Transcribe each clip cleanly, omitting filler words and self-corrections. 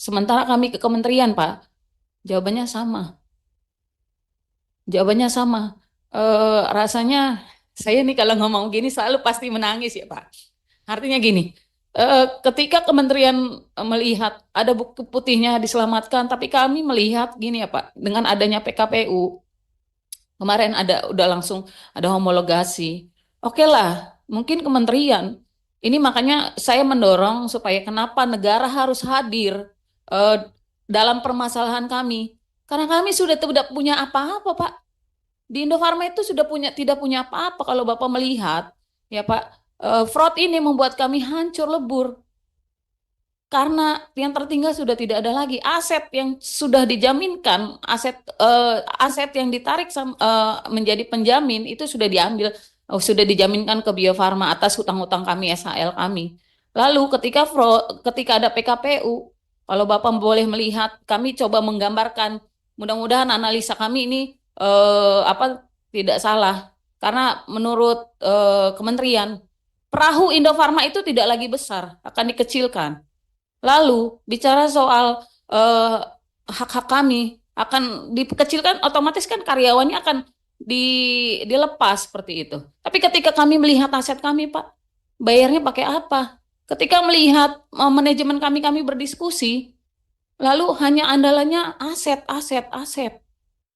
Sementara kami ke kementerian, Pak, jawabannya sama. Jawabannya sama. Rasanya saya nih kalau ngomong gini selalu pasti menangis ya, Pak. Artinya gini, ketika kementerian melihat ada bukti putihnya diselamatkan, tapi kami melihat gini ya, Pak, dengan adanya PKPU, kemarin udah langsung ada homologasi. Oke lah, mungkin kementerian. Ini makanya saya mendorong supaya kenapa negara harus hadir eh, dalam permasalahan kami. Karena kami sudah tidak punya apa-apa, Pak. Di Indofarma itu sudah tidak punya apa-apa kalau Bapak melihat, ya Pak, fraud ini membuat kami hancur lebur. Karena yang tertinggal sudah tidak ada lagi aset yang sudah dijaminkan, aset yang ditarik menjadi penjamin itu sudah diambil, sudah dijaminkan ke Bio Farma atas hutang-hutang kami, SHL kami. Lalu ketika ada PKPU, kalau Bapak boleh melihat, kami coba menggambarkan, mudah-mudahan analisa kami ini apa tidak salah, karena menurut kementerian, perahu Indofarma itu tidak lagi besar, akan dikecilkan. Lalu bicara soal eh, hak-hak kami akan dikecilkan, otomatis kan karyawannya akan dilepas seperti itu. Tapi ketika kami melihat aset kami, Pak, bayarnya pakai apa? Ketika melihat manajemen kami berdiskusi, lalu hanya andalannya aset, aset, aset.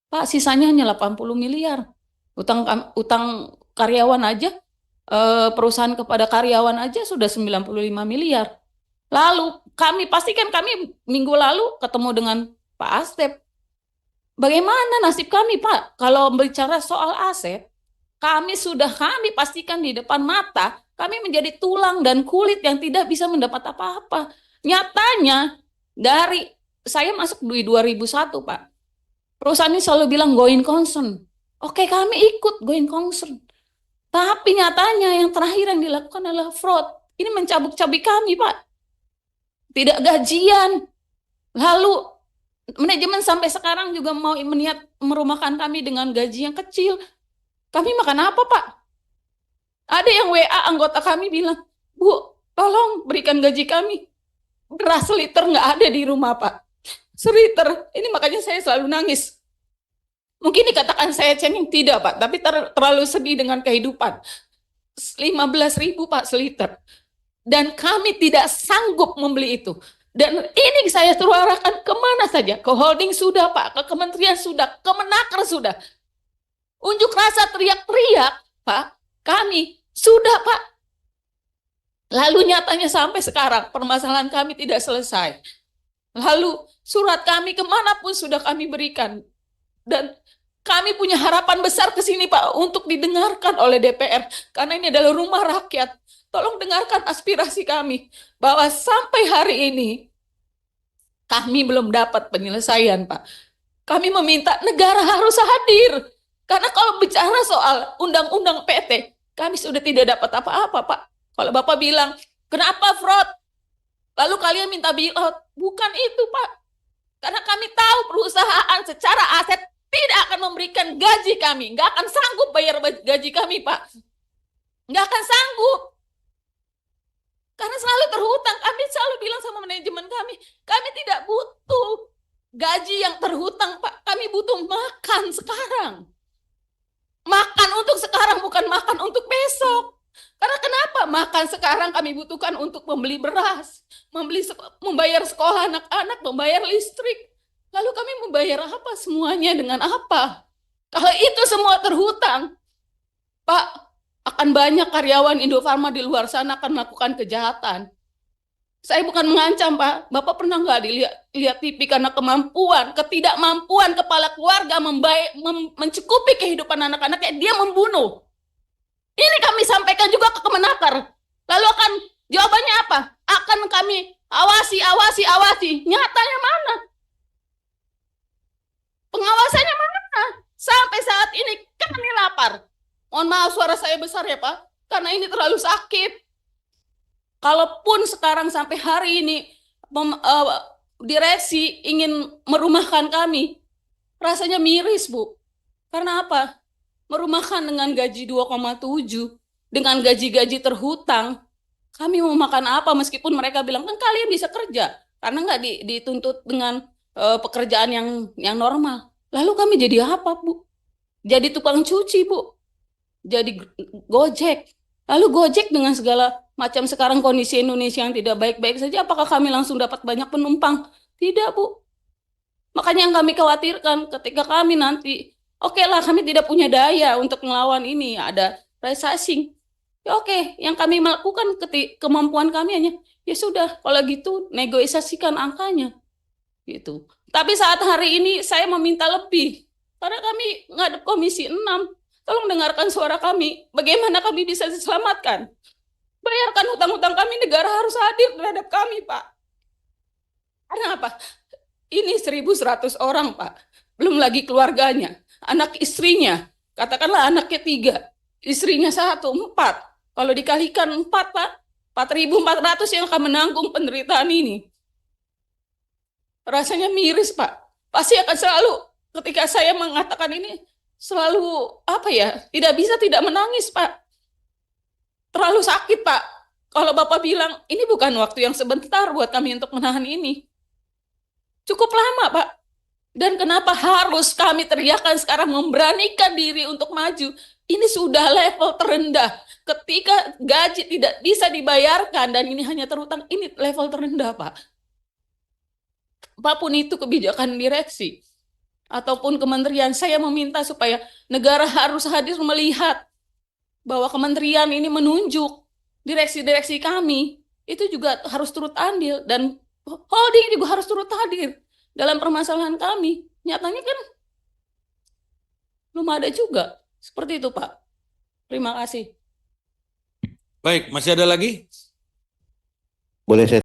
Pak, sisanya hanya 80 miliar. Utang karyawan aja, perusahaan kepada karyawan aja sudah 95 miliar. Lalu pastikan kami minggu lalu ketemu dengan Pak Astep. Bagaimana nasib kami, Pak? Kalau bicara soal aset, kami pastikan di depan mata, kami menjadi tulang dan kulit yang tidak bisa mendapat apa-apa. Nyatanya, dari saya masuk di 2001, Pak. Perusahaan ini selalu bilang going concern. Oke, kami ikut going concern. Tapi nyatanya yang terakhir yang dilakukan adalah fraud. Ini mencabuk-cabik kami, Pak. Tidak gajian. Lalu manajemen sampai sekarang juga mau meniat merumahkan kami dengan gaji yang kecil. Kami makan apa, Pak? Ada yang WA anggota kami bilang, Bu, tolong berikan gaji kami. Beras liter nggak ada di rumah, Pak. Seliter. Ini makanya saya selalu nangis. Mungkin dikatakan saya cengeng, tidak, Pak. Tapi terlalu sedih dengan kehidupan. 15.000, Pak, seliter. Dan kami tidak sanggup membeli itu. Dan ini saya suruh arahkan kemana saja. Ke holding sudah, Pak. Ke kementerian sudah. Ke Menaker sudah. Unjuk rasa teriak-teriak, Pak. Kami sudah, Pak. Lalu nyatanya sampai sekarang permasalahan kami tidak selesai. Lalu surat kami kemanapun sudah kami berikan. Dan kami punya harapan besar ke sini, Pak, untuk didengarkan oleh DPR. Karena ini adalah rumah rakyat. Tolong dengarkan aspirasi kami. Bahwa sampai hari ini, kami belum dapat penyelesaian, Pak. Kami meminta negara harus hadir. Karena kalau bicara soal undang-undang PT, kami sudah tidak dapat apa-apa, Pak. Kalau Bapak bilang, kenapa fraud? Lalu kalian minta bailout. Bukan itu, Pak. Karena kami tahu perusahaan secara aset tidak akan memberikan gaji kami. Nggak akan sanggup bayar gaji kami, Pak. Nggak akan sanggup. Karena selalu terhutang. Kami selalu bilang sama manajemen kami tidak butuh gaji yang terhutang, Pak. Kami butuh makan sekarang. Makan untuk sekarang, bukan makan untuk besok. Karena kenapa? Makan sekarang kami butuhkan untuk membeli beras, membayar sekolah anak-anak, membayar listrik. Lalu kami membayar apa semuanya dengan apa? Kalau itu semua terhutang, Pak, akan banyak karyawan Indofarma di luar sana akan melakukan kejahatan. Saya bukan mengancam, Pak. Bapak pernah nggak lihat TV karena ketidakmampuan kepala keluarga mencukupi kehidupan anak-anaknya, dia membunuh. Ini kami sampaikan juga ke Kemenaker. Lalu jawabannya apa? Akan kami awasi, awasi, awasi. Nyatanya mana? Pengawasannya mana? Sampai saat ini kami lapar. Mohon maaf suara saya besar ya, Pak. Karena ini terlalu sakit. Kalaupun sekarang sampai hari ini direksi ingin merumahkan kami, rasanya miris, Bu. Karena apa? Merumahkan dengan gaji 2,7, dengan gaji-gaji terhutang, kami mau makan apa meskipun mereka bilang, kan kalian bisa kerja. karena nggak dituntut dengan pekerjaan yang normal. Lalu kami jadi apa, Bu? Jadi tukang cuci, Bu. Jadi Gojek. Lalu Gojek dengan segala macam sekarang kondisi Indonesia yang tidak baik-baik saja, apakah kami langsung dapat banyak penumpang? Tidak, Bu. Makanya yang kami khawatirkan ketika kami nanti, oke lah kami tidak punya daya untuk melawan ini, ada resizing. Ya oke, yang kami melakukan kemampuan kami hanya, ya sudah, kalau gitu negosiasikan angkanya. Gitu. Tapi saat hari ini saya meminta lebih, karena kami ngadep Komisi 6. Tolong dengarkan suara kami. Bagaimana kami bisa diselamatkan? Bayarkan hutang-hutang kami, negara harus hadir terhadap kami, Pak. Karena apa? Ini 1.100 orang, Pak. Belum lagi keluarganya, anak istrinya. Katakanlah anaknya 3, istrinya 1, 4. Kalau dikalikan 4, Pak, 4.400 yang akan menanggung penderitaan ini. Rasanya miris, Pak. Pasti akan selalu, ketika saya mengatakan ini, selalu, apa ya, tidak bisa tidak menangis, Pak. Terlalu sakit, Pak. Kalau Bapak bilang, ini bukan waktu yang sebentar buat kami untuk menahan ini. Cukup lama, Pak. Dan kenapa harus kami teriakan sekarang memberanikan diri untuk maju? Ini sudah level terendah. Ketika gaji tidak bisa dibayarkan dan ini hanya terutang, ini level terendah, Pak. Apapun itu kebijakan direksi ataupun kementerian, saya meminta supaya negara harus hadir melihat bahwa kementerian ini menunjuk direksi-direksi kami, itu juga harus turut andil, dan holding juga harus turut hadir dalam permasalahan kami. Nyatanya kan belum ada juga. Seperti itu, Pak. Terima kasih. Baik, masih ada lagi? Boleh saya